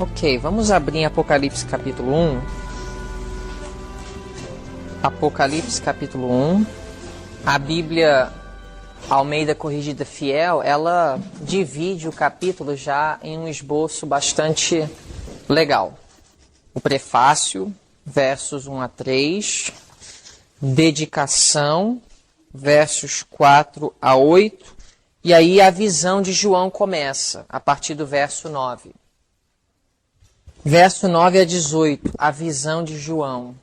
Ok, vamos abrir em Apocalipse capítulo 1. Apocalipse capítulo 1. A Bíblia Almeida Corrigida Fiel, ela divide o capítulo já em um esboço bastante legal. O prefácio, versos 1 a 3. Dedicação, versos 4 a 8. E aí a visão de João começa, a partir do verso 9. Verso 9 a 18, a visão de João.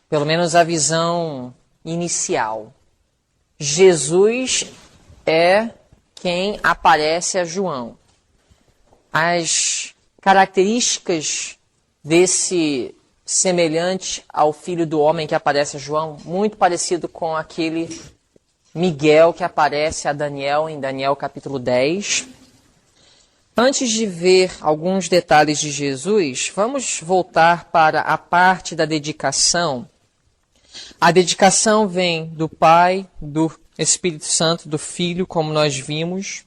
Pelo menos a visão inicial. Jesus é quem aparece a João. As características desse semelhante ao Filho do Homem que aparece a João, muito parecido com aquele Miguel que aparece a Daniel em Daniel capítulo 10. Antes de ver alguns detalhes de Jesus, vamos voltar para a parte da dedicação. A dedicação vem do Pai, do Espírito Santo, do Filho, como nós vimos.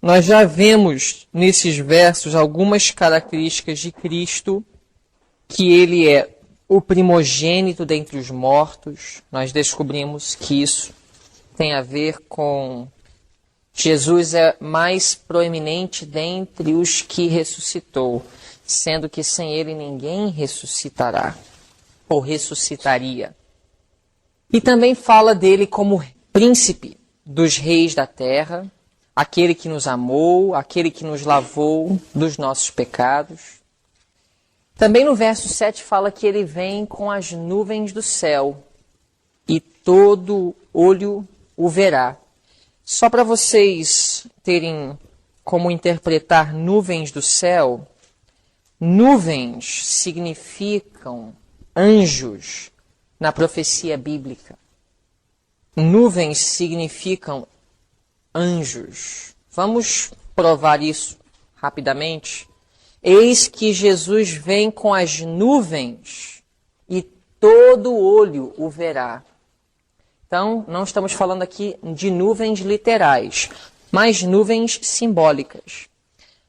Nós já vemos nesses versos algumas características de Cristo, que ele é o primogênito dentre os mortos. Nós descobrimos que isso tem a ver com Jesus é mais proeminente dentre os que ressuscitou, sendo que sem ele ninguém ressuscitará, ou ressuscitaria. E também fala dele como príncipe dos reis da terra, aquele que nos amou, aquele que nos lavou dos nossos pecados. Também no verso 7 fala que ele vem com as nuvens do céu, e todo olho o verá. Só para vocês terem como interpretar nuvens do céu, nuvens significam anjos na profecia bíblica. Nuvens significam anjos. Vamos provar isso rapidamente. Eis que Jesus vem com as nuvens e todo olho o verá. Então, não estamos falando aqui de nuvens literais, mas nuvens simbólicas.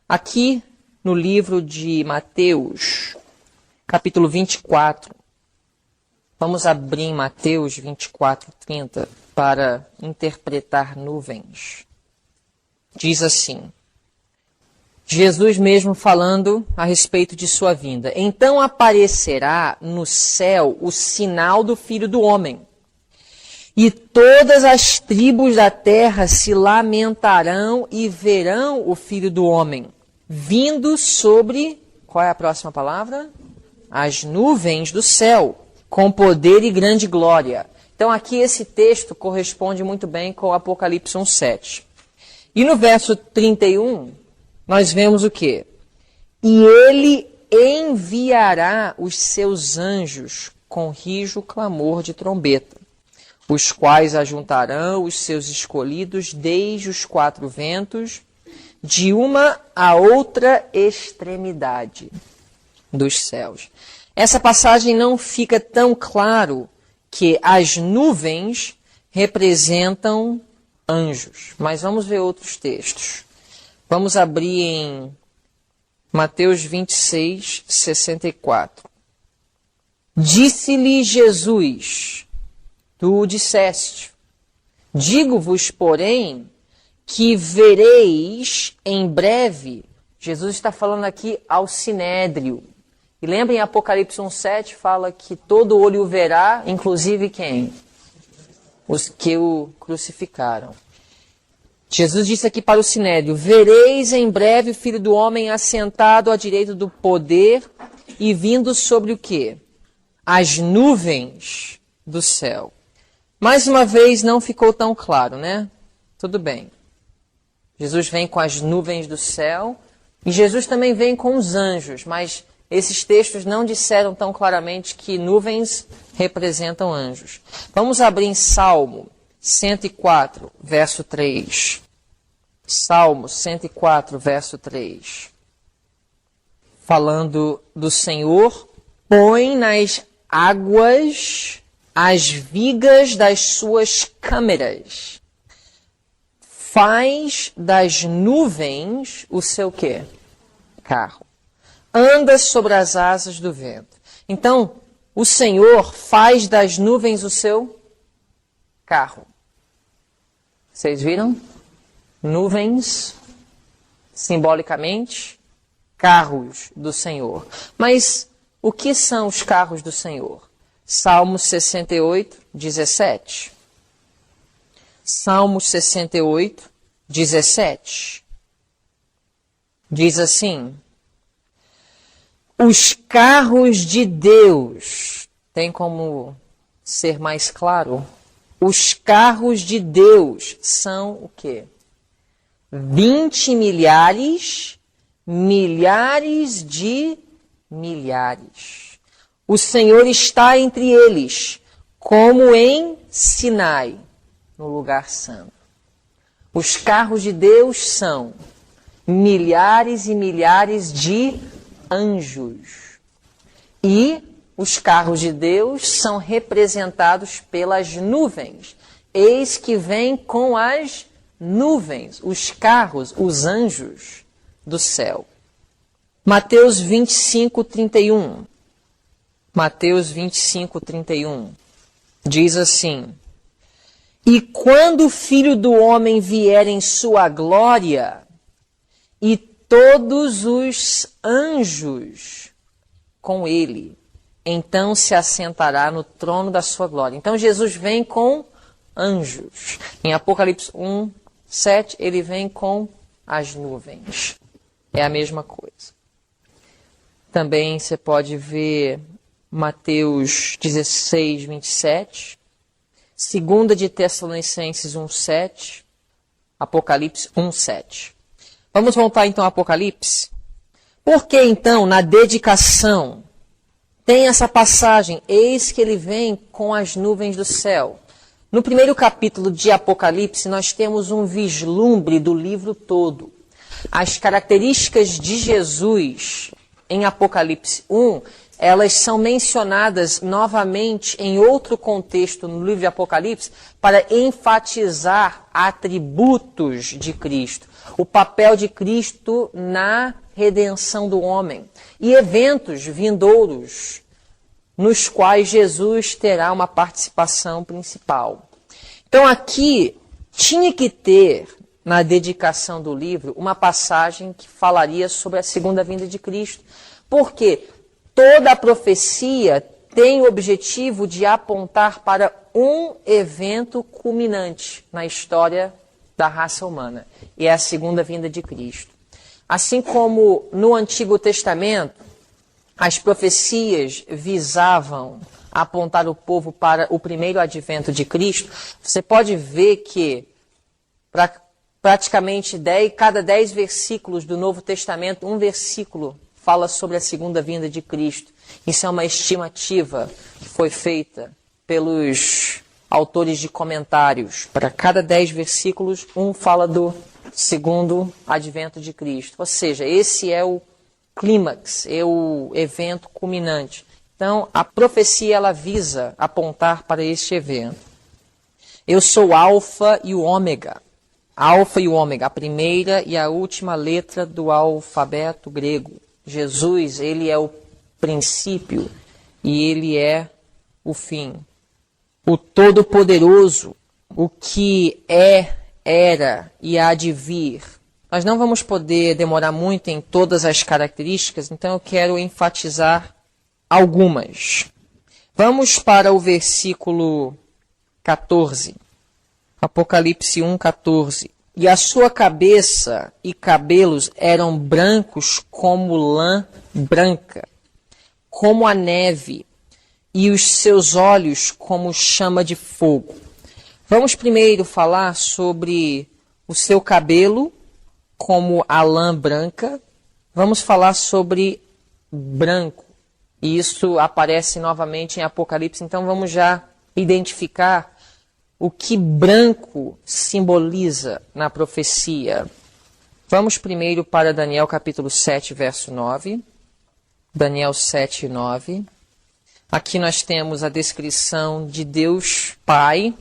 Aqui no livro de Mateus, capítulo 24, vamos abrir em Mateus 24, 30 para interpretar nuvens. Diz assim, Jesus mesmo falando a respeito de sua vinda. Então aparecerá no céu o sinal do Filho do Homem. E todas as tribos da terra se lamentarão e verão o Filho do Homem, vindo sobre, qual é a próxima palavra? As nuvens do céu, com poder e grande glória. Então aqui esse texto corresponde muito bem com o Apocalipse 1:7. E no verso 31, nós vemos o quê? E ele enviará os seus anjos com rijo clamor de trombeta, os quais ajuntarão os seus escolhidos desde os quatro ventos, de uma a outra extremidade dos céus. Essa passagem não fica tão claro que as nuvens representam anjos, mas vamos ver outros textos. Vamos abrir em Mateus 26, 64. Disse-lhe Jesus: tu disseste, digo-vos, porém, que vereis em breve. Jesus está falando aqui ao Sinédrio. E lembra em Apocalipse 1:7, fala que todo olho o verá, inclusive quem? Os que o crucificaram. Jesus disse aqui para o Sinédrio: vereis em breve o Filho do Homem assentado à direita do poder e vindo sobre o quê? As nuvens do céu. Mais uma vez, não ficou tão claro, né? Tudo bem. Jesus vem com as nuvens do céu e Jesus também vem com os anjos, mas esses textos não disseram tão claramente que nuvens representam anjos. Vamos abrir em Salmo 104, verso 3. Salmo 104, verso 3. Falando do Senhor, põe nas águas as vigas das suas câmeras. Faz das nuvens o seu quê? Carro. anda sobre as asas do vento. Então, o Senhor faz das nuvens o seu carro. Vocês viram? Nuvens, simbolicamente, carros do Senhor. Mas o que são os carros do Senhor? Salmo 68, 17. Salmo 68, 17. Diz assim: os carros de Deus, tem como ser mais claro? Os carros de Deus são o quê? 20 milhares, milhares de milhares. O Senhor está entre eles, como em Sinai, no lugar santo. Os carros de Deus são milhares e milhares de anjos. E os carros de Deus são representados pelas nuvens. Eis que vem com as nuvens, os carros, os anjos do céu. Mateus 25, 31. Mateus 25, 31. Diz assim: e quando o Filho do Homem vier em sua glória, e todos os anjos com ele, então se assentará no trono da sua glória. Então Jesus vem com anjos. Em Apocalipse 1, 7, ele vem com as nuvens. É a mesma coisa. Também você pode ver Mateus 16, 27, 2 de Tessalonicenses 1, 7, Apocalipse 1, 7. Vamos voltar então ao Apocalipse. Por que então, na dedicação, tem essa passagem, eis que ele vem com as nuvens do céu? No primeiro capítulo de Apocalipse, nós temos um vislumbre do livro todo. As características de Jesus em Apocalipse 1, elas são mencionadas novamente em outro contexto no livro de Apocalipse para enfatizar atributos de Cristo, o papel de Cristo na redenção do homem e eventos vindouros nos quais Jesus terá uma participação principal. Então aqui tinha que ter, na dedicação do livro, uma passagem que falaria sobre a segunda vinda de Cristo. Porque toda a profecia tem o objetivo de apontar para um evento culminante na história da raça humana, e é a segunda vinda de Cristo. Assim como no Antigo Testamento, as profecias visavam apontar o povo para o primeiro advento de Cristo, você pode ver que praticamente cada 10 versículos do Novo Testamento, um versículo fala sobre a segunda vinda de Cristo. Isso é uma estimativa que foi feita pelos autores de comentários. Para cada 10 versículos, um fala do segundo advento de Cristo. Ou seja, esse é o clímax, é o evento culminante. Então, a profecia ela visa apontar para este evento. Eu sou o Alfa e o Ômega. Alfa e o Ômega, a primeira e a última letra do alfabeto grego. Jesus, ele é o princípio e ele é o fim. O Todo-Poderoso, o que é, era e há de vir. Nós não vamos poder demorar muito em todas as características, então eu quero enfatizar algumas. Vamos para o versículo 14. Apocalipse 1, 14. E a sua cabeça e cabelos eram brancos como lã branca, como a neve, e os seus olhos como chama de fogo. Vamos primeiro falar sobre o seu cabelo, como a lã branca. Vamos falar sobre branco. E isso aparece novamente em Apocalipse. Então vamos já identificar o que branco simboliza na profecia. Vamos primeiro para Daniel capítulo 7, verso 9. Daniel 7, 9. Aqui nós temos a descrição de Deus Pai.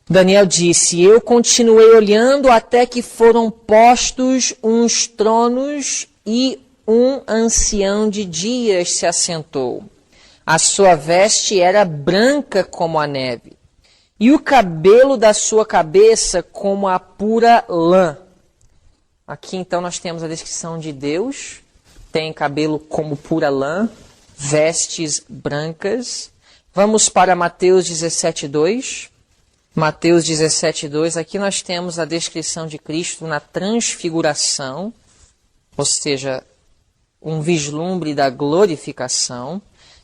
Daniel disse: eu continuei olhando até que foram postos uns tronos e um ancião de dias se assentou. A sua veste era branca como a neve, e o cabelo da sua cabeça como a pura lã. Aqui então nós temos a descrição de Deus. Tem cabelo como pura lã, vestes brancas. Vamos para Mateus 17:2. Mateus 17:2. Aqui nós temos a descrição de Cristo na transfiguração, ou seja, um vislumbre da glorificação.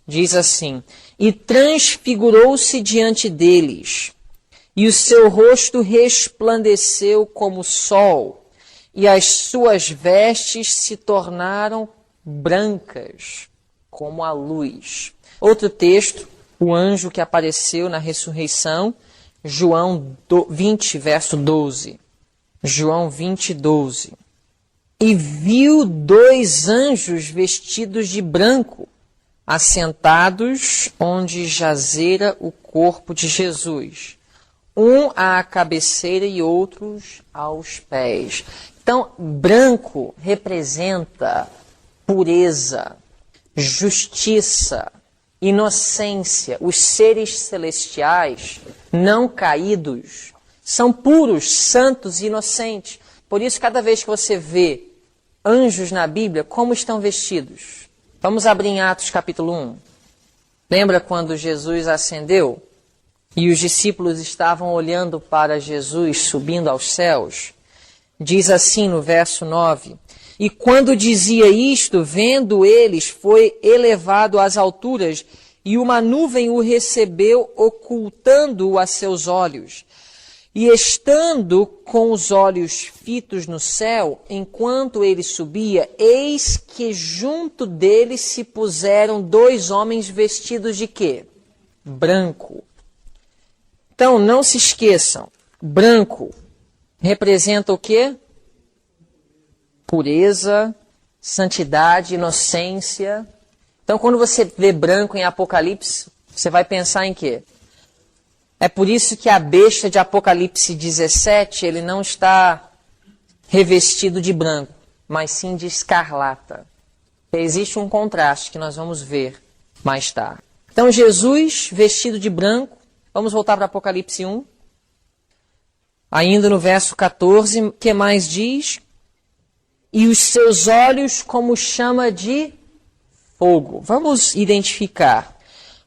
Diz assim: e transfigurou-se diante deles, e o seu rosto resplandeceu como o sol, e as suas vestes se tornaram brancas como a luz. Outro texto, o anjo que apareceu na ressurreição, João 20, verso 12. João 20, 12. E viu 2 anjos vestidos de branco, assentados onde jazera o corpo de Jesus, um à cabeceira e outros aos pés. Então, branco representa pureza, justiça, inocência. Os seres celestiais não caídos são puros, santos e inocentes. Por isso, cada vez que você vê anjos na Bíblia, como estão vestidos? Vamos abrir em Atos capítulo 1. Lembra quando Jesus ascendeu e os discípulos estavam olhando para Jesus subindo aos céus? Diz assim no verso 9: e quando dizia isto, vendo eles, foi elevado às alturas, e uma nuvem o recebeu, ocultando-o a seus olhos. E estando com os olhos fitos no céu, enquanto ele subia, eis que junto dele se puseram 2 homens vestidos de quê? Branco. Então, não se esqueçam, branco representa o quê? Pureza, santidade, inocência. Então, quando você vê branco em Apocalipse, você vai pensar em quê? É por isso que a besta de Apocalipse 17, ele não está revestido de branco, mas sim de escarlata. Existe um contraste que nós vamos ver mais tarde. Então, Jesus vestido de branco. Vamos voltar para Apocalipse 1. Ainda no verso 14, o que mais diz? E os seus olhos como chama de fogo. Vamos identificar.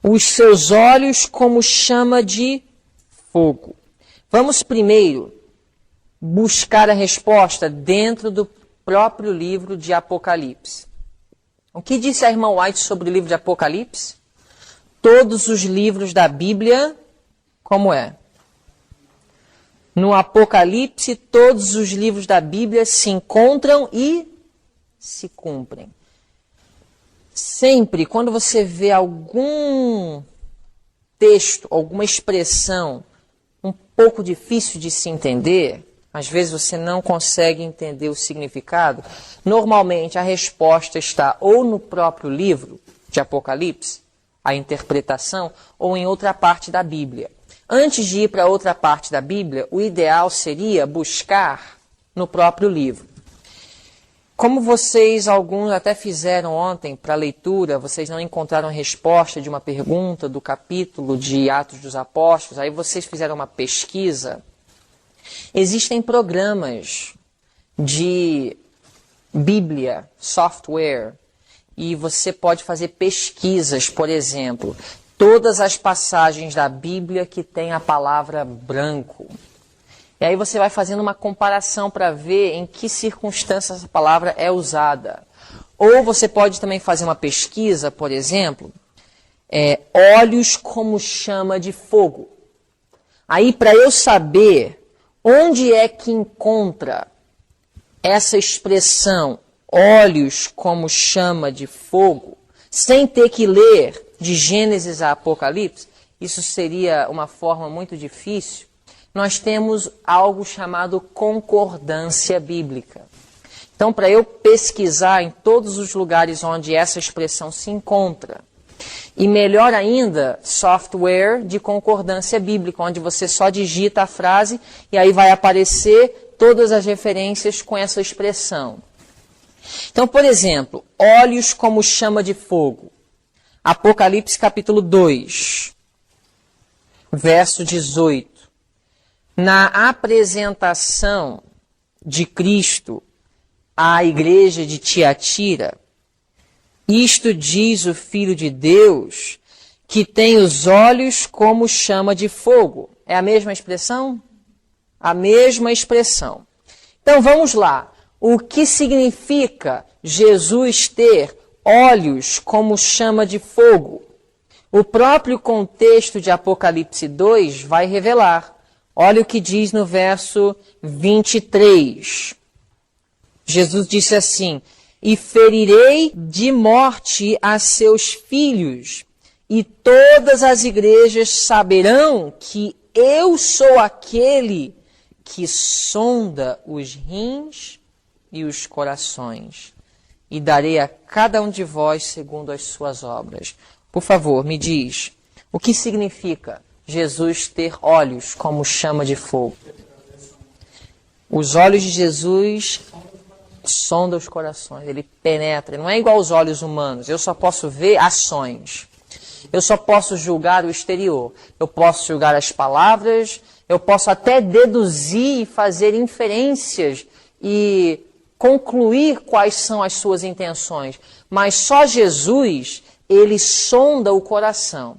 Os seus olhos como chama de fogo. Vamos primeiro buscar a resposta dentro do próprio livro de Apocalipse. O que disse a irmã White sobre o livro de Apocalipse? Todos os livros da Bíblia, como é? No Apocalipse, todos os livros da Bíblia se encontram e se cumprem. Sempre, quando você vê algum texto, alguma expressão um pouco difícil de se entender, às vezes você não consegue entender o significado, normalmente a resposta está ou no próprio livro de Apocalipse, a interpretação, ou em outra parte da Bíblia. Antes de ir para outra parte da Bíblia, o ideal seria buscar no próprio livro. Como vocês, alguns até fizeram ontem para leitura, vocês não encontraram a resposta de uma pergunta do capítulo de Atos dos Apóstolos, aí vocês fizeram uma pesquisa. Existem programas de Bíblia, software, e você pode fazer pesquisas, por exemplo, todas as passagens da Bíblia que tem a palavra branco. E aí você vai fazendo uma comparação para ver em que circunstâncias essa palavra é usada. Ou você pode também fazer uma pesquisa, por exemplo, olhos como chama de fogo. Aí para eu saber onde é que encontra essa expressão, olhos como chama de fogo, sem ter que ler de Gênesis a Apocalipse, isso seria uma forma muito difícil. Nós temos algo chamado concordância bíblica. Então, para eu pesquisar em todos os lugares onde essa expressão se encontra, e melhor ainda, software de concordância bíblica, onde você só digita a frase e aí vai aparecer todas as referências com essa expressão. Então, por exemplo, olhos como chama de fogo. Apocalipse capítulo 2, verso 18. Na apresentação de Cristo à igreja de Tiatira, isto diz o Filho de Deus, que tem os olhos como chama de fogo. É a mesma expressão? A mesma expressão. Então vamos lá. O que significa Jesus ter olhos como chama de fogo? O próprio contexto de Apocalipse 2 vai revelar. Olha o que diz no verso 23. Jesus disse assim: e ferirei de morte a seus filhos, e todas as igrejas saberão que eu sou aquele que sonda os rins e os corações, e darei a cada um de vós segundo as suas obras. Por favor, me diz, o que significa Jesus ter olhos como chama de fogo? Os olhos de Jesus sondam os corações, ele penetra, não é igual aos olhos humanos. Eu só posso ver ações. Eu só posso julgar o exterior. Eu posso julgar as palavras, eu posso até deduzir e fazer inferências e concluir quais são as suas intenções. Mas só Jesus, ele sonda o coração.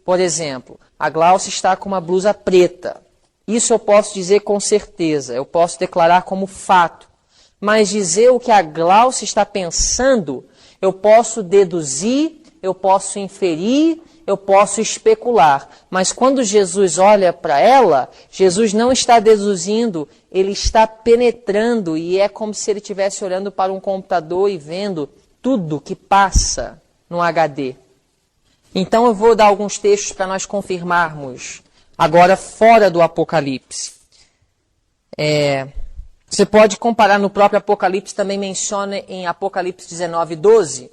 Por exemplo, a Glaucia está com uma blusa preta. Isso eu posso dizer com certeza, eu posso declarar como fato. Mas dizer o que a Glaucia está pensando, eu posso deduzir, eu posso inferir, eu posso especular. Mas quando Jesus olha para ela, Jesus não está deduzindo, ele está penetrando, e é como se ele estivesse olhando para um computador e vendo tudo que passa no HD. Então eu vou dar alguns textos para nós confirmarmos, agora fora do Apocalipse. Você pode comparar no próprio Apocalipse, também menciona em Apocalipse 19, 12,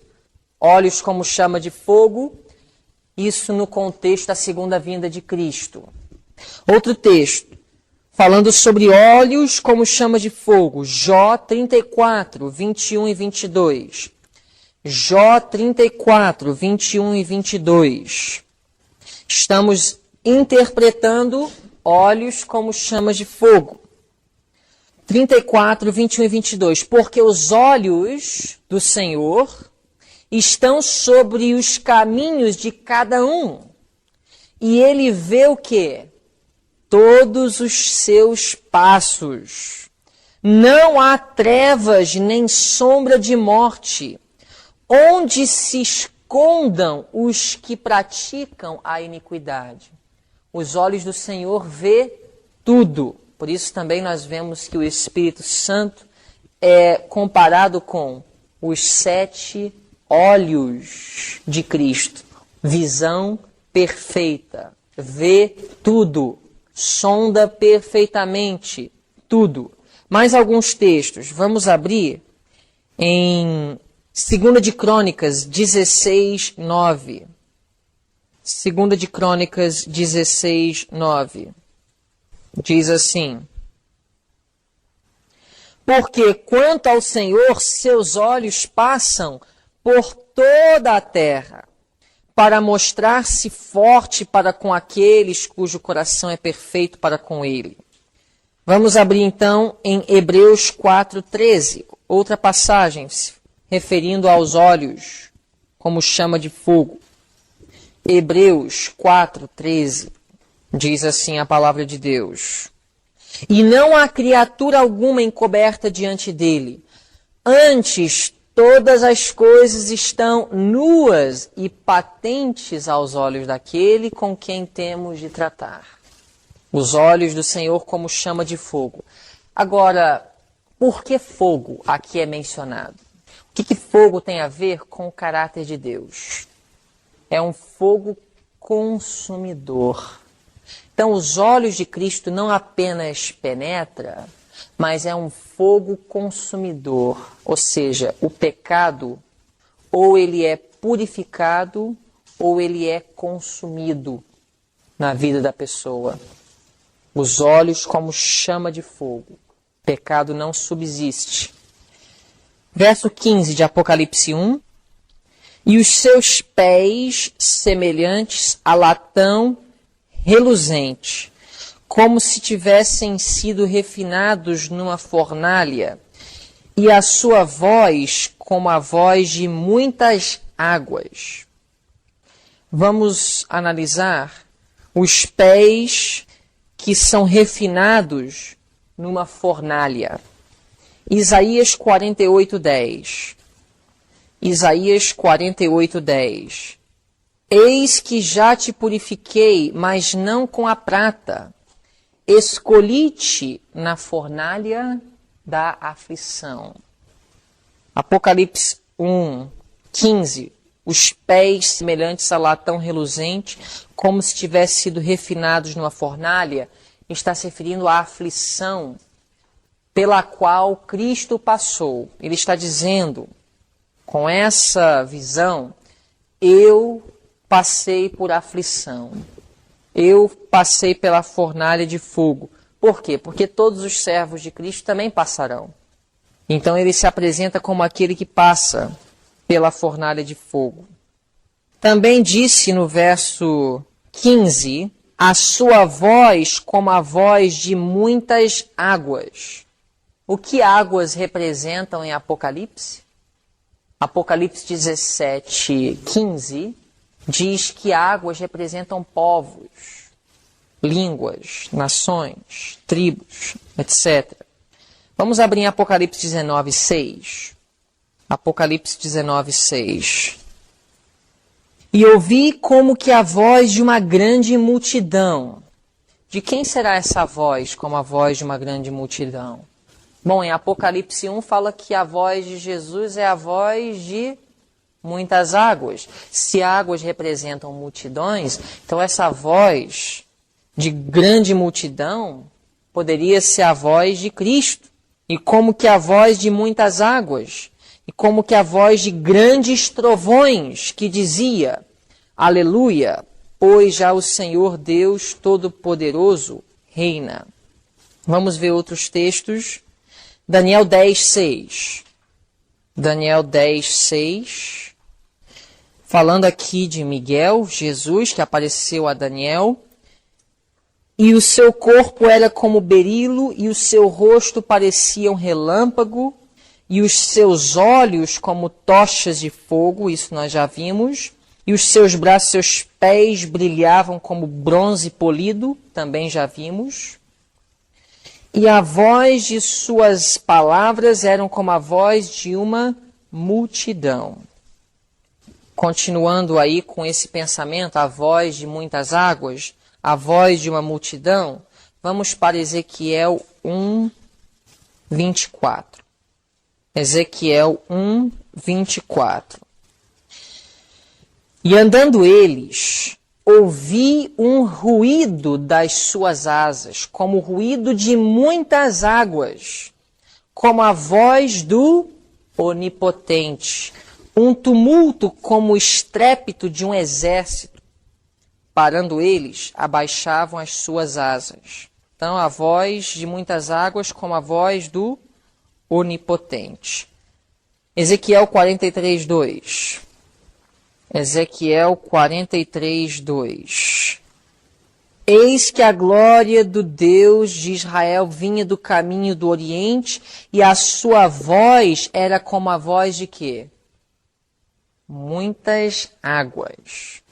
olhos como chama de fogo, isso no contexto da segunda vinda de Cristo. Outro texto, falando sobre olhos como chama de fogo, Jó 34, 21 e 22. Jó 34, 21 e 22. Estamos interpretando olhos como chamas de fogo. 34, 21 e 22. Porque os olhos do Senhor estão sobre os caminhos de cada um. E ele vê o quê? Todos os seus passos. Não há trevas nem sombra de morte, onde se escondam os que praticam a iniquidade. Os olhos do Senhor vê tudo. Por isso também nós vemos que o Espírito Santo é comparado com os 7 olhos de Cristo. Visão perfeita. Vê tudo. Sonda perfeitamente tudo. Mais alguns textos. Vamos abrir em 2 de Crônicas 16, 9. 2 de Crônicas 16, 9. Diz assim: porque quanto ao Senhor, seus olhos passam por toda a terra, para mostrar-se forte para com aqueles cujo coração é perfeito para com ele. Vamos abrir então em Hebreus 4:13, outra passagem referindo aos olhos como chama de fogo. Hebreus 4:13 diz assim a palavra de Deus: e não há criatura alguma encoberta diante dele, antes todas as coisas estão nuas e patentes aos olhos daquele com quem temos de tratar. Os olhos do Senhor como chama de fogo. Agora, por que fogo aqui é mencionado? O que fogo tem a ver com o caráter de Deus? É um fogo consumidor. Então, os olhos de Cristo não apenas penetra, mas é um fogo consumidor. Ou seja, o pecado, ou ele é purificado, ou ele é consumido na vida da pessoa. Os olhos como chama de fogo. O pecado não subsiste. Verso 15 de Apocalipse 1. E os seus pés semelhantes a latão reluzente, como se tivessem sido refinados numa fornalha, e a sua voz como a voz de muitas águas. Vamos analisar os pés que são refinados numa fornalha. Isaías 48:10. Isaías 48:10. Eis que já te purifiquei, mas não com a prata. Escolhi-te na fornalha da aflição. Apocalipse 1:15. Os pés semelhantes a latão reluzente, como se tivessem sido refinados numa fornalha, está se referindo à aflição pela qual Cristo passou. Ele está dizendo, com essa visão, eu passei por aflição. Eu passei pela fornalha de fogo. Por quê? Porque todos os servos de Cristo também passarão. Então ele se apresenta como aquele que passa pela fornalha de fogo. Também disse no verso 15, a sua voz como a voz de muitas águas. O que águas representam em Apocalipse? Apocalipse 17:15 diz que águas representam povos, línguas, nações, tribos, etc. Vamos abrir em Apocalipse 19:6. Apocalipse 19:6. E ouvi como que a voz de uma grande multidão. De quem será essa voz como a voz de uma grande multidão? Bom, em Apocalipse 1 fala que a voz de Jesus é a voz de muitas águas. Se águas representam multidões, então essa voz de grande multidão poderia ser a voz de Cristo. E como que a voz de muitas águas? E como que a voz de grandes trovões que dizia, aleluia, pois já o Senhor Deus Todo-Poderoso reina. Vamos ver outros textos. Daniel 10:6. Daniel 10:6. Falando aqui de Miguel, Jesus, que apareceu a Daniel. E o seu corpo era como berilo, e o seu rosto parecia um relâmpago, e os seus olhos como tochas de fogo, isso nós já vimos. E os seus braços, seus pés brilhavam como bronze polido, também já vimos. E a voz de suas palavras eram como a voz de uma multidão. Continuando aí com esse pensamento, a voz de muitas águas, a voz de uma multidão, vamos para Ezequiel 1:24. Ezequiel 1:24. E andando eles, ouvi um ruído das suas asas, como o ruído de muitas águas, como a voz do Onipotente, um tumulto como o estrépito de um exército. Parando eles, abaixavam as suas asas. Então, a voz de muitas águas como a voz do Onipotente. Ezequiel 43:2. Ezequiel 43:2. Eis que a glória do Deus de Israel vinha do caminho do Oriente, e a sua voz era como a voz de quê? Muitas águas.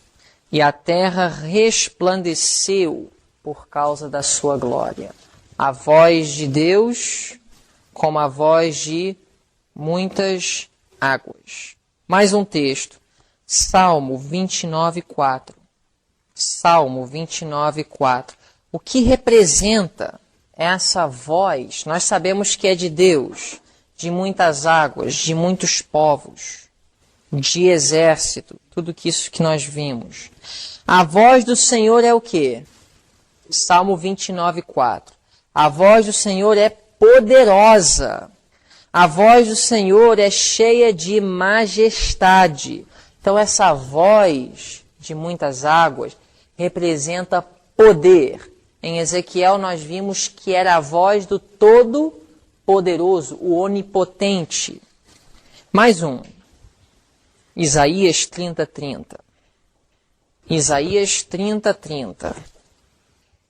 E a terra resplandeceu por causa da sua glória. A voz de Deus como a voz de muitas águas. Mais um texto. Salmo 29:4. Salmo 29:4. O que representa essa voz? Nós sabemos que é de Deus, de muitas águas, de muitos povos, de exército, tudo isso que nós vimos. A voz do Senhor é o quê? Salmo 29:4. A voz do Senhor é poderosa. A voz do Senhor é cheia de majestade. Então essa voz de muitas águas representa poder. Em Ezequiel nós vimos que era a voz do Todo-Poderoso, o Onipotente. Mais um. Isaías 30:30. Isaías 30:30.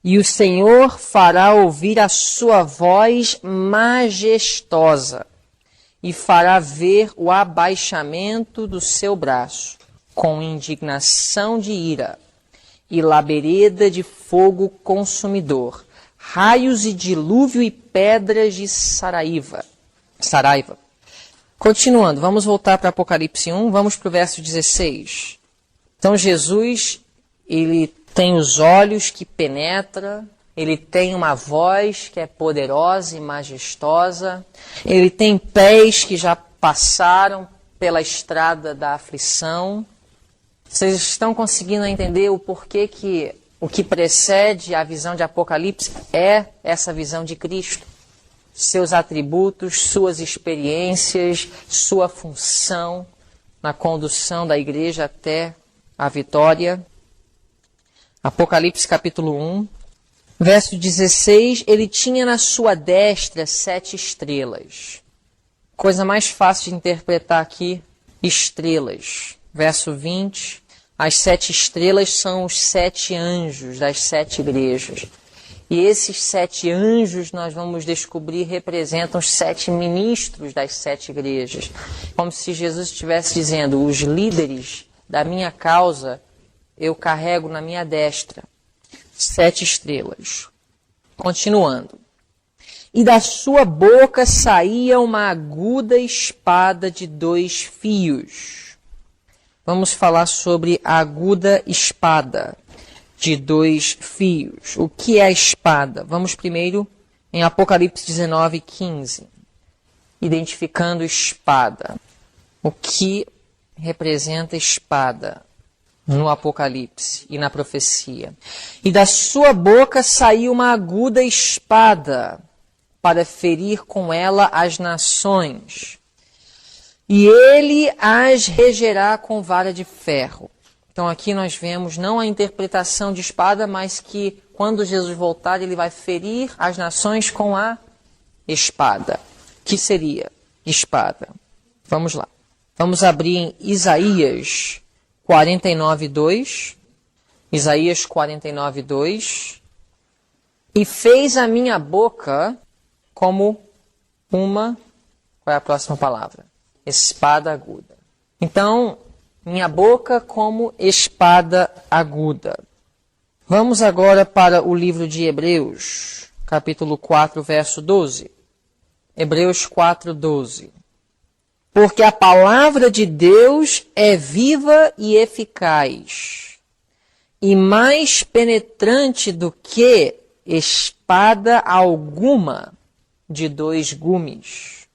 E o Senhor fará ouvir a sua voz majestosa e fará ver o abaixamento do seu braço, com indignação de ira e labareda de fogo consumidor, raios e dilúvio e pedras de saraiva. Continuando, vamos voltar para Apocalipse 1, vamos para o verso 16. Então Jesus, ele tem os olhos que penetram, ele tem uma voz que é poderosa e majestosa, ele tem pés que já passaram pela estrada da aflição. Vocês estão conseguindo entender o porquê que o que precede a visão de Apocalipse é essa visão de Cristo? Seus atributos, suas experiências, sua função na condução da igreja até a vitória. Apocalipse capítulo 1, verso 16, ele tinha na sua destra 7 estrelas. Coisa mais fácil de interpretar aqui, estrelas. Verso 20, as 7 estrelas são os 7 anjos das 7 igrejas. E esses 7 anjos, nós vamos descobrir, representam os 7 ministros das 7 igrejas. Como se Jesus estivesse dizendo, os líderes da minha causa, eu carrego na minha destra 7 estrelas. Continuando. E da sua boca saía uma aguda espada de 2 fios. Vamos falar sobre a aguda espada de 2 fios. O que é a espada? Vamos primeiro em Apocalipse 19:15. Identificando espada. O que representa espada no Apocalipse e na profecia? E da sua boca saiu uma aguda espada para ferir com ela as nações. E ele as regerá com vara de ferro. Então aqui nós vemos não a interpretação de espada, mas que quando Jesus voltar ele vai ferir as nações com a espada. Que seria espada? Vamos lá. Vamos abrir em Isaías 49:2. Isaías 49:2. E fez a minha boca como uma... Qual é a próxima palavra? Espada aguda. Então, minha boca como espada aguda. Vamos agora para o livro de Hebreus, capítulo 4, verso 12. Hebreus 4:12. Porque a palavra de Deus é viva e eficaz, e mais penetrante do que espada alguma de 2 gumes,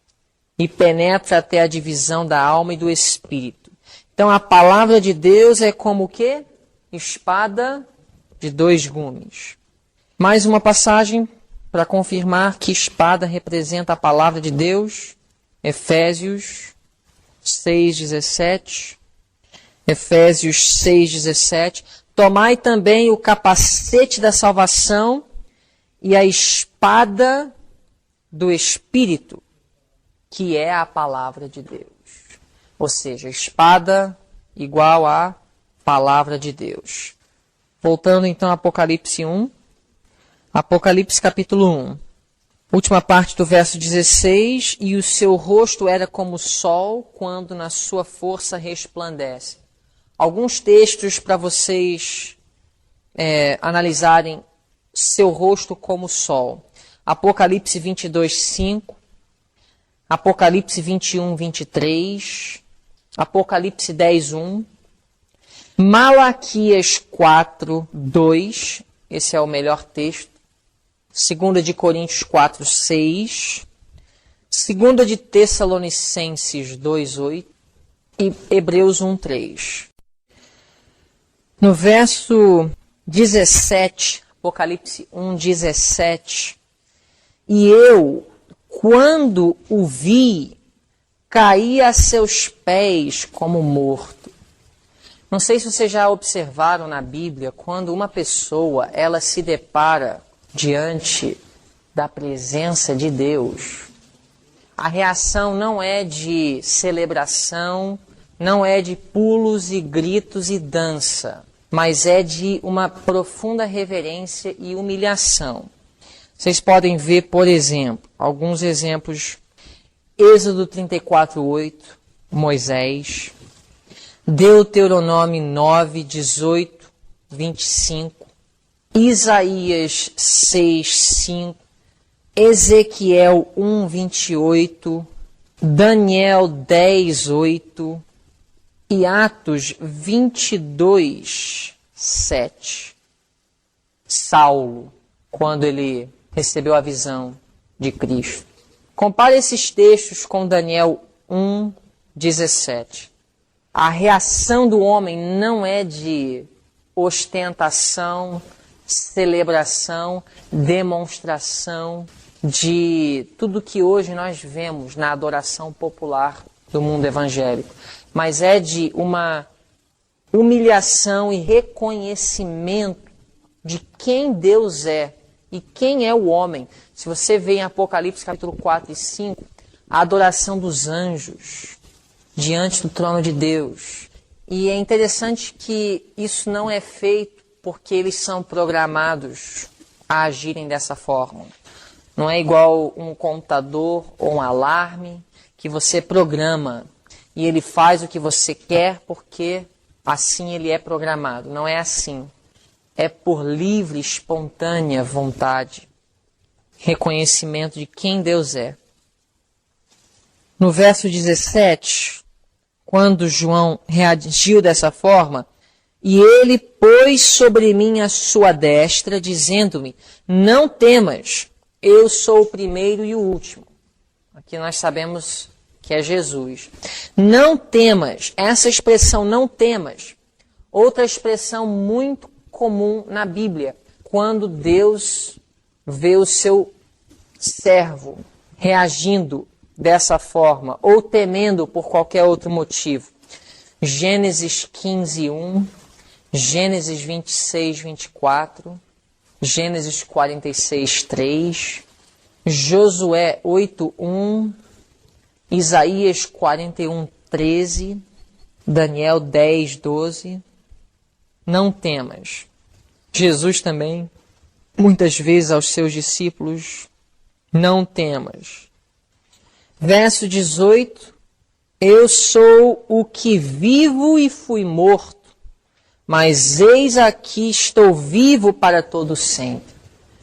e penetra até a divisão da alma e do espírito. Então a palavra de Deus é como o quê? Espada de 2 gumes. Mais uma passagem para confirmar que espada representa a palavra de Deus. Efésios 6:17. Efésios 6:17. Tomai também o capacete da salvação e a espada do Espírito, que é a palavra de Deus. Ou seja, espada igual a palavra de Deus. Voltando então a Apocalipse 1. Apocalipse capítulo 1. Última parte do verso 16. E o seu rosto era como o sol, quando na sua força resplandece. Alguns textos para vocês analisarem seu rosto como o sol. Apocalipse 22:5. Apocalipse 21:23. Apocalipse 10:1. Malaquias 4:2. Esse é o melhor texto. 2 de Coríntios 4:6. 2 de Tessalonicenses 2:8. E Hebreus 1:3. No verso 17, Apocalipse 1:17. E eu, quando o vi, caí a seus pés como morto. Não sei se vocês já observaram na Bíblia, quando uma pessoa ela se depara diante da presença de Deus, A reação não é de celebração, não é de pulos e gritos e dança, mas é de uma profunda reverência e humilhação. Vocês podem ver, por exemplo, alguns exemplos. Êxodo 34:8, Moisés. Deuteronômio 9, 18, 25. Isaías 6, 5. Ezequiel 1, 28. Daniel 10, 8. E Atos 22, 7. Saulo, quando ele recebeu a visão de Cristo. Compare esses textos com Daniel 1, 17. A reação do homem não é de ostentação, celebração, demonstração de tudo que hoje nós vemos na adoração popular do mundo evangélico, mas é de uma humilhação e reconhecimento de quem Deus é e quem é o homem. Se você vê em Apocalipse capítulo 4 e 5, a adoração dos anjos diante do trono de Deus. E é interessante que isso não é feito porque eles são programados a agirem dessa forma. Não é igual um computador ou um alarme que você programa e ele faz o que você quer porque assim ele é programado. Não é assim. É por livre, espontânea vontade. Reconhecimento de quem Deus é. No verso 17, quando João reagiu dessa forma, e ele pôs sobre mim a sua destra, dizendo-me, não temas, eu sou o primeiro e o último. Aqui nós sabemos que é Jesus. Não temas, essa expressão não temas, outra expressão muito comum na Bíblia, quando Deus vê o seu servo reagindo dessa forma, ou temendo por qualquer outro motivo. Gênesis 15, 1, Gênesis 26, 24, Gênesis 46, 3, Josué 8, 1, Isaías 41, 13, Daniel 10, 12. Não temas. Jesus também, muitas vezes aos seus discípulos, não temas. Verso 18, eu sou o que vivo e fui morto, mas eis aqui estou vivo para todo sempre.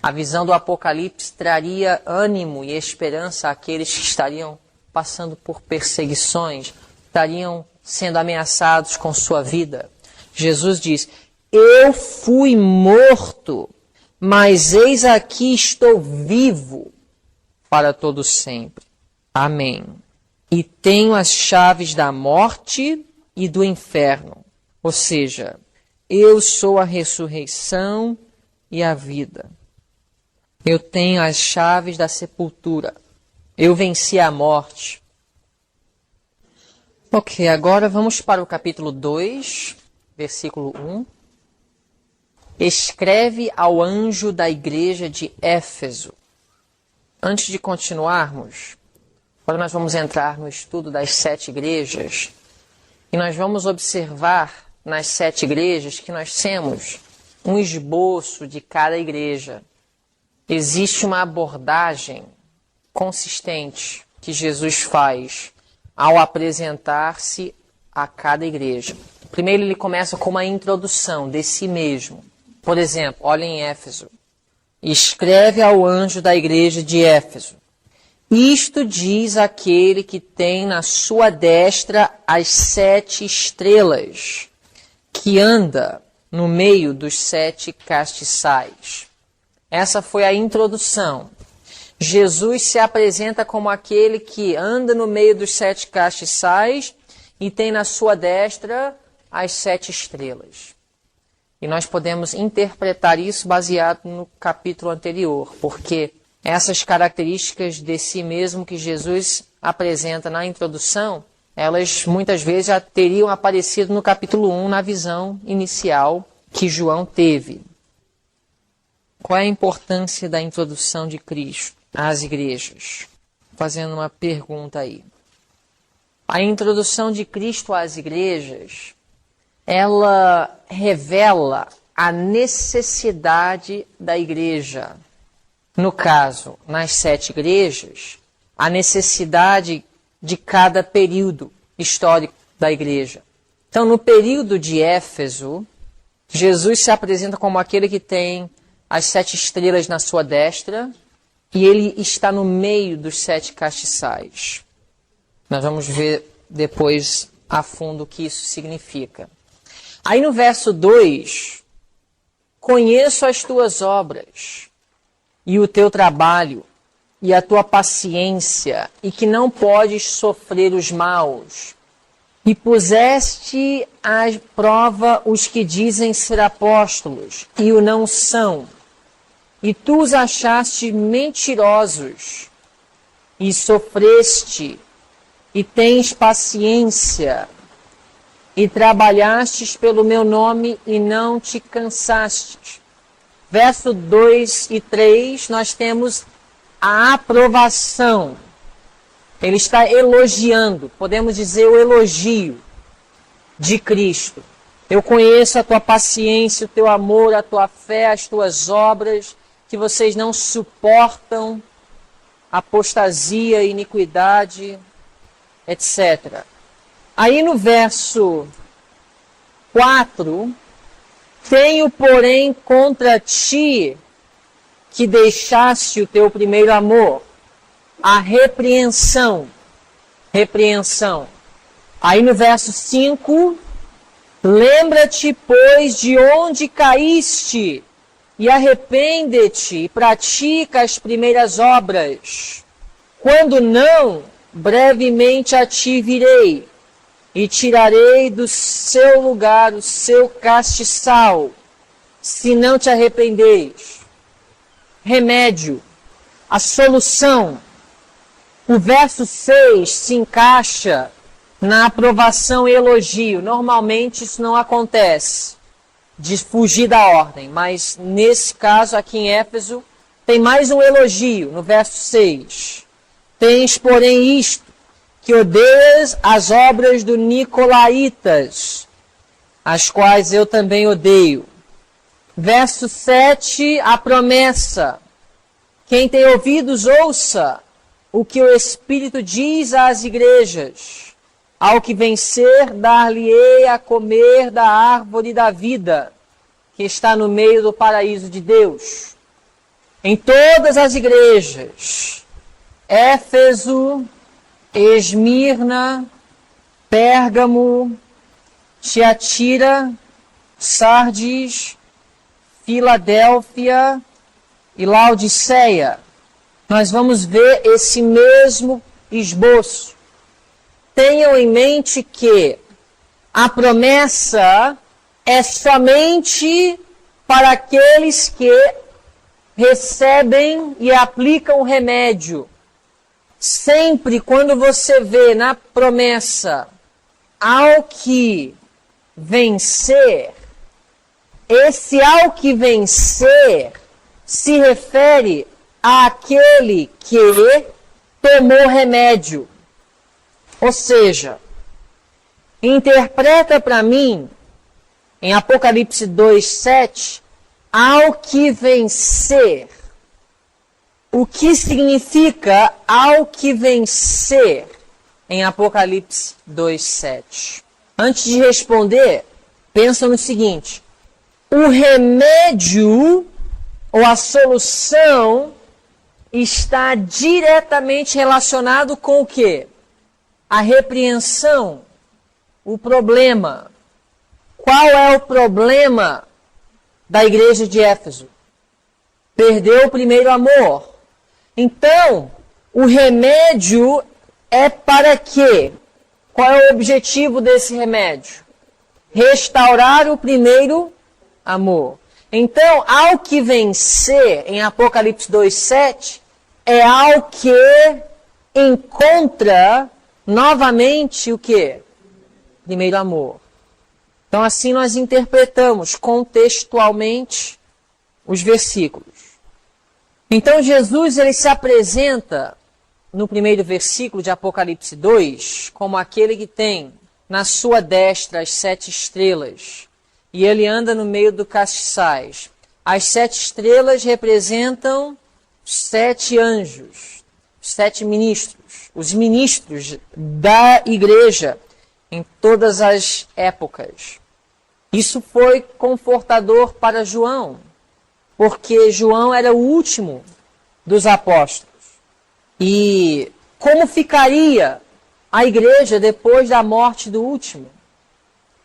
A visão do Apocalipse traria ânimo e esperança àqueles que estariam passando por perseguições, estariam sendo ameaçados com sua vida. Jesus diz, eu fui morto, mas eis aqui estou vivo para todo sempre. Amém. E tenho as chaves da morte e do inferno. Ou seja, eu sou a ressurreição e a vida. Eu tenho as chaves da sepultura. Eu venci a morte. Ok, agora vamos para o capítulo 2, versículo 1. Escreve ao anjo da igreja de Éfeso. Antes de continuarmos, agora nós vamos entrar no estudo das 7 igrejas e nós vamos observar nas 7 igrejas que nós temos um esboço de cada igreja. Existe uma abordagem consistente que Jesus faz ao apresentar-se a cada igreja. Primeiro ele começa com uma introdução de si mesmo. Por exemplo, olha em Éfeso. Escreve ao anjo da igreja de Éfeso. Isto diz aquele que tem na sua destra as 7 estrelas, que anda no meio dos 7 castiçais. Essa foi a introdução. Jesus se apresenta como aquele que anda no meio dos 7 castiçais e tem na sua destra as 7 estrelas. E nós podemos interpretar isso baseado no capítulo anterior, porque essas características de si mesmo que Jesus apresenta na introdução, elas muitas vezes já teriam aparecido no capítulo 1, na visão inicial que João teve. Qual é a importância da introdução de Cristo às igrejas? fazendo uma pergunta aí. A introdução de Cristo às igrejas, ela revela a necessidade da igreja. No caso, nas 7 igrejas, a necessidade de cada período histórico da igreja. Então, no período de Éfeso, Jesus se apresenta como aquele que tem as 7 estrelas na sua destra e ele está no meio dos 7 castiçais. Nós vamos ver depois a fundo o que isso significa. Aí no verso 2, conheço as tuas obras e o teu trabalho e a tua paciência e que não podes sofrer os maus. E puseste à prova os que dizem ser apóstolos e o não são. E tu os achaste mentirosos e sofreste e tens paciência e trabalhastes pelo meu nome e não te cansastes. Verso 2 e 3, nós temos a aprovação. Ele está elogiando, podemos dizer o elogio de Cristo. Eu conheço a tua paciência, o teu amor, a tua fé, as tuas obras, que vocês não suportam apostasia, iniquidade, etc. Aí no verso 4, tenho, porém, contra ti que deixaste o teu primeiro amor, a repreensão. Aí no verso 5, lembra-te, pois, de onde caíste, e arrepende-te, e pratica as primeiras obras. Quando não, brevemente a ti virei, e tirarei do seu lugar o seu castiçal, se não te arrependeis. Remédio, a solução. O verso 6 se encaixa na aprovação e elogio. Normalmente isso não acontece, de fugir da ordem, mas nesse caso aqui em Éfeso tem mais um elogio no verso 6. Tens, porém, isto, que odeias as obras do Nicolaitas, as quais eu também odeio. Verso 7, a promessa. Quem tem ouvidos, ouça o que o Espírito diz às igrejas. Ao que vencer, dar-lhe-ei a comer da árvore da vida, que está no meio do paraíso de Deus. Em todas as igrejas, Éfeso, Esmirna, Pérgamo, Tiatira, Sardes, Filadélfia e Laodiceia, nós vamos ver esse mesmo esboço. Tenham em mente que a promessa é somente para aqueles que recebem e aplicam o remédio. Sempre quando você vê na promessa ao que vencer, esse ao que vencer se refere àquele que tomou remédio. Ou seja, interpreta para mim, em Apocalipse 2:7, ao que vencer. O que significa ao que vencer em Apocalipse 2:7? Antes de responder, pensa no seguinte: o remédio ou a solução está diretamente relacionado com o quê? A repreensão, o problema. Qual é o problema da igreja de Éfeso? Perdeu o primeiro amor. Então, o remédio é para quê? Qual é o objetivo desse remédio? Restaurar o primeiro amor. Então, ao que vencer, em Apocalipse 2:7, é ao que encontra novamente o quê? Primeiro amor. Então, assim nós interpretamos contextualmente os versículos. Então, Jesus ele se apresenta no primeiro versículo de Apocalipse 2 como aquele que tem na sua destra as 7 estrelas, e ele anda no meio do castiçais. As 7 estrelas representam 7 anjos, 7 ministros, os ministros da igreja em todas as épocas. Isso foi confortador para João, porque João era o último dos apóstolos. E como ficaria a igreja depois da morte do último?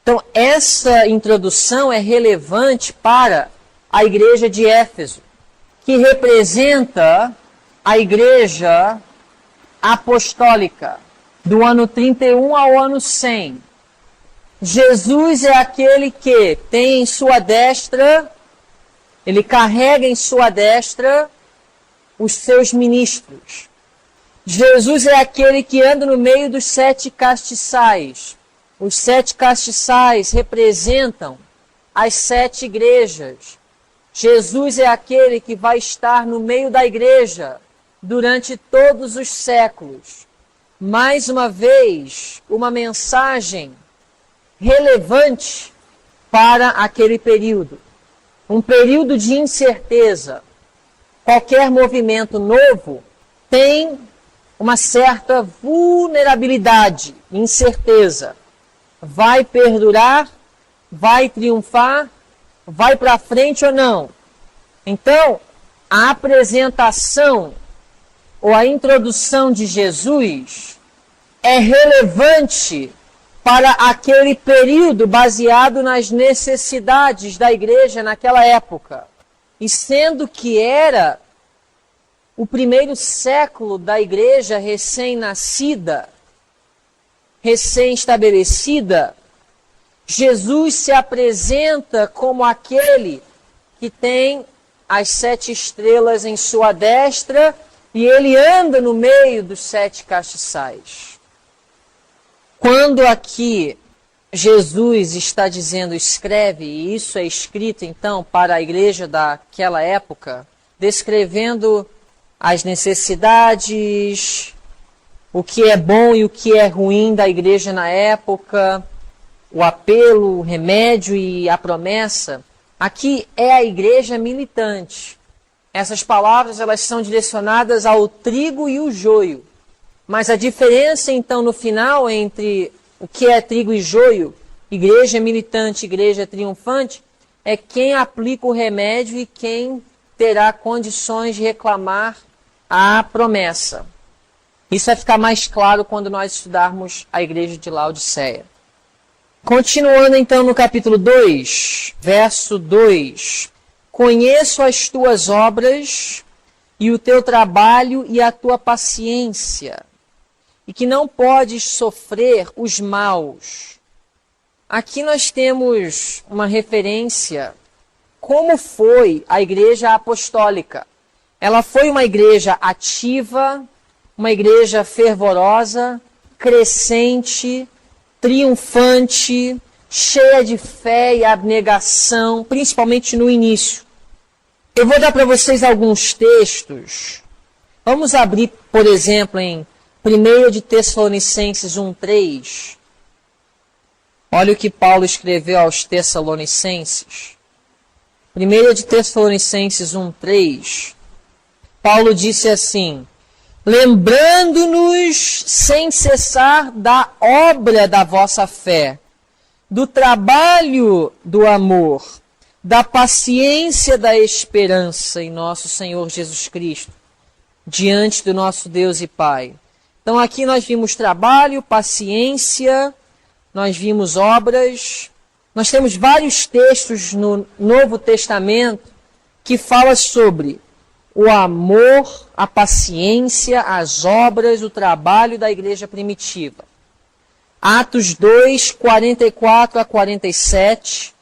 Então, essa introdução é relevante para a igreja de Éfeso, que representa a igreja apostólica do ano 31 ao ano 100. Jesus é aquele que tem em sua destra, ele carrega em sua destra os seus ministros. Jesus é aquele que anda no meio dos 7 castiçais. Os 7 castiçais representam as 7 igrejas. Jesus é aquele que vai estar no meio da igreja durante todos os séculos. Mais uma vez, uma mensagem relevante para aquele período. Um período de incerteza. Qualquer movimento novo tem uma certa vulnerabilidade, incerteza. Vai perdurar? Vai triunfar? Vai para frente ou não? Então, a apresentação ou a introdução de Jesus é relevante para aquele período baseado nas necessidades da igreja naquela época. E sendo que era o primeiro século da igreja recém-nascida, recém-estabelecida, Jesus se apresenta como aquele que tem as 7 estrelas em sua destra e ele anda no meio dos 7 castiçais. Quando aqui Jesus está dizendo escreve, e isso é escrito então para a igreja daquela época, descrevendo as necessidades, o que é bom e o que é ruim da igreja na época, o apelo, o remédio e a promessa. Aqui é a igreja militante. Essas palavras elas são direcionadas ao trigo e o joio. Mas a diferença então no final entre o que é trigo e joio, igreja militante, igreja triunfante, é quem aplica o remédio e quem terá condições de reclamar a promessa. Isso vai ficar mais claro quando nós estudarmos a igreja de Laodiceia. Continuando então no capítulo 2, verso 2. Conheço as tuas obras e o teu trabalho e a tua paciência, e que não podes sofrer os maus. Aqui nós temos uma referência como foi a igreja apostólica. Ela foi uma igreja ativa, uma igreja fervorosa, crescente, triunfante, cheia de fé e abnegação, principalmente no início. Eu vou dar para vocês alguns textos. Vamos abrir, por exemplo, em 1 de Tessalonicenses 1:3. Olha o que Paulo escreveu aos Tessalonicenses. 1 de Tessalonicenses 1:3. Paulo disse assim: lembrando-nos sem cessar da obra da vossa fé, do trabalho do amor, da paciência da esperança em nosso Senhor Jesus Cristo, diante do nosso Deus e Pai. Então aqui nós vimos trabalho, paciência, nós vimos obras. Nós temos vários textos no Novo Testamento que falam sobre o amor, a paciência, as obras, o trabalho da igreja primitiva. Atos 2, 44 a 47.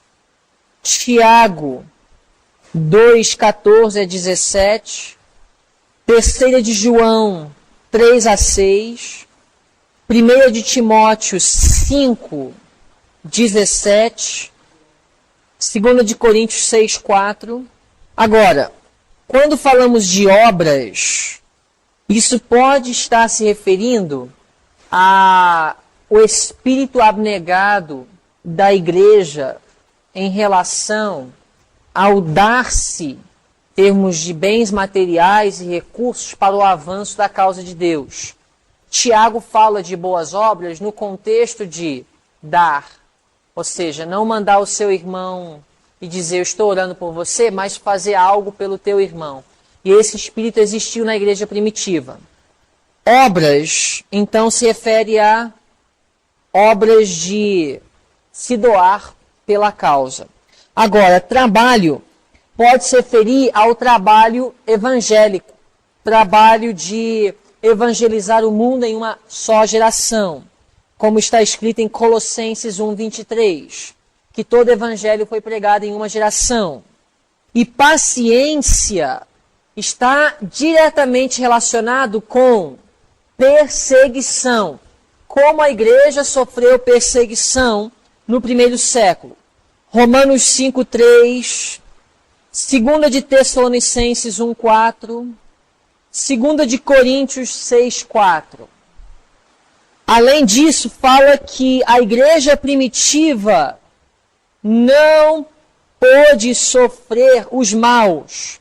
Tiago 2, 14 a 17. 3 de João 3 a 6. 1 de Timóteo 5, 17. 2 de Coríntios 6, 4. Agora, quando falamos de obras, Isso pode estar se referindo ao espírito abnegado da igreja em relação ao dar-se termos de bens materiais e recursos para o avanço da causa de Deus. Tiago fala de boas obras no contexto de dar, ou seja, não mandar o seu irmão e dizer eu estou orando por você, mas fazer algo pelo teu irmão. E esse espírito existiu na igreja primitiva. Obras, então, se refere a obras de se doar pela causa. Agora, trabalho pode se referir ao trabalho evangélico, trabalho de evangelizar o mundo em uma só geração, como está escrito em Colossenses 1:23, que todo evangelho foi pregado em uma geração. E paciência está diretamente relacionado com perseguição, como a igreja sofreu perseguição no primeiro século. Romanos 5:3, 2 de Tessalonicenses 1:4, 2 de Coríntios 6:4. Além disso, fala que a igreja primitiva não pôde sofrer os maus.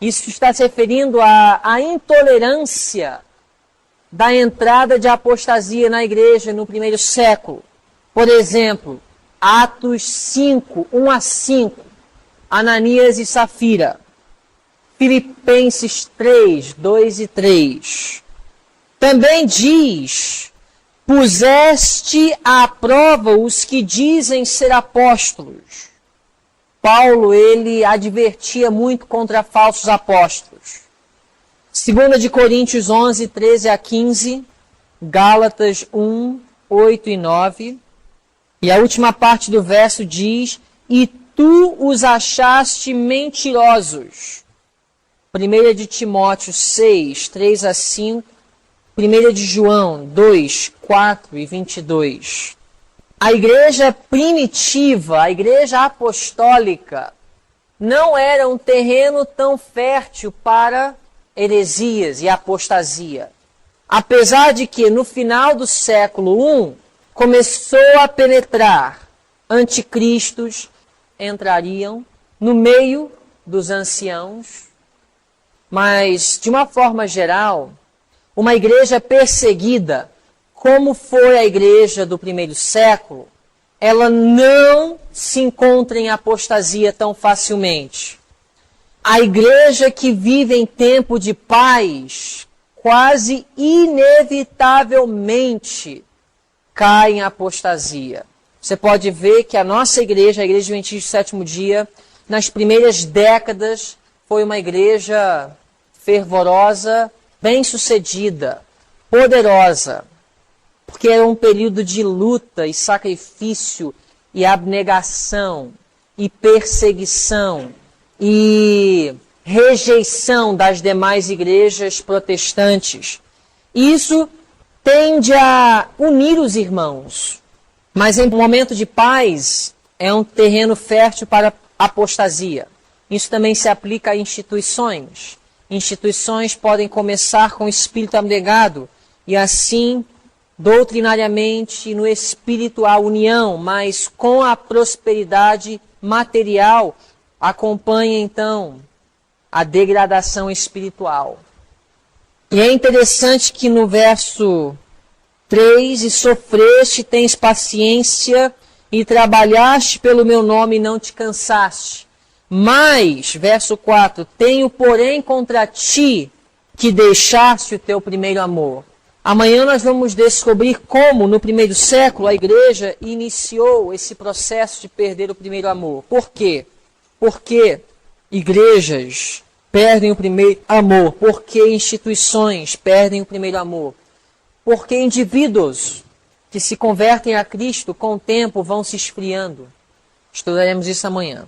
Isso está se referindo à intolerância da entrada de apostasia na igreja no primeiro século. Por exemplo, Atos 5, 1-5, Ananias e Safira. Filipenses 3, 2 e 3. Também diz, puseste à prova os que dizem ser apóstolos. Paulo, ele advertia muito contra falsos apóstolos. 2 de Coríntios 11, 13 a 15, Gálatas 1, 8 e 9. E a última parte do verso diz, e tu os achaste mentirosos. 1 de Timóteo 6, 3 a 5. 1 de João 2, 4 e 22. A igreja primitiva, a igreja apostólica, não era um terreno tão fértil para heresias e apostasia. Apesar de que no final do século I começou a penetrar anticristos, entrariam no meio dos anciãos, mas de uma forma geral, uma igreja perseguida, como foi a igreja do primeiro século, ela não se encontra em apostasia tão facilmente. A igreja que vive em tempo de paz, quase inevitavelmente cai em apostasia. Você pode ver que a nossa igreja, a Igreja Adventista do Sétimo Dia, nas primeiras décadas, foi uma igreja fervorosa, bem-sucedida, poderosa, porque era um período de luta e sacrifício e abnegação e perseguição e rejeição das demais igrejas protestantes. Isso tende a unir os irmãos, mas em um momento de paz é um terreno fértil para apostasia. Isso também se aplica a instituições. Instituições podem começar com o espírito abnegado e assim, doutrinariamente, no espírito a união, mas com a prosperidade material acompanha então a degradação espiritual. E é interessante que no verso 3, e sofreste, tens paciência, e trabalhaste pelo meu nome e não te cansaste. Mas, verso 4, tenho porém contra ti que deixaste o teu primeiro amor. Amanhã nós vamos descobrir como no primeiro século a igreja iniciou esse processo de perder o primeiro amor. Por quê? Porque igrejas perdem o primeiro amor, porque instituições perdem o primeiro amor, porque indivíduos que se convertem a Cristo com o tempo vão se esfriando. Estudaremos isso amanhã.